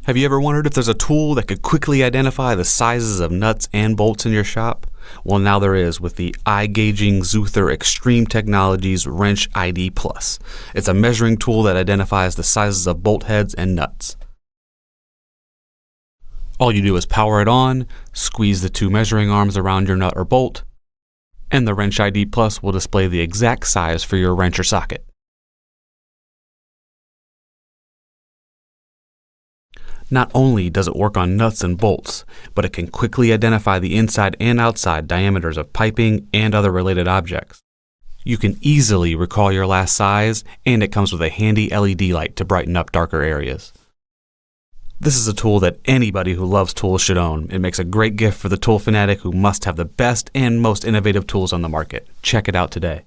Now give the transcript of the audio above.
Have you ever wondered if there's a tool that could quickly identify the sizes of nuts and bolts in your shop? Well, now there is with the eye-gauging Zuther Xtreme Technologies Wrench ID+. It's a measuring tool that identifies the sizes of bolt heads and nuts. All you do is power it on, squeeze the two measuring arms around your nut or bolt, and the Wrench ID+ will display the exact size for your wrench or socket. Not only does it work on nuts and bolts, but it can quickly identify the inside and outside diameters of piping and other related objects. You can easily recall your last size, and it comes with a handy LED light to brighten up darker areas. This is a tool that anybody who loves tools should own. It makes a great gift for the tool fanatic who must have the best and most innovative tools on the market. Check it out today.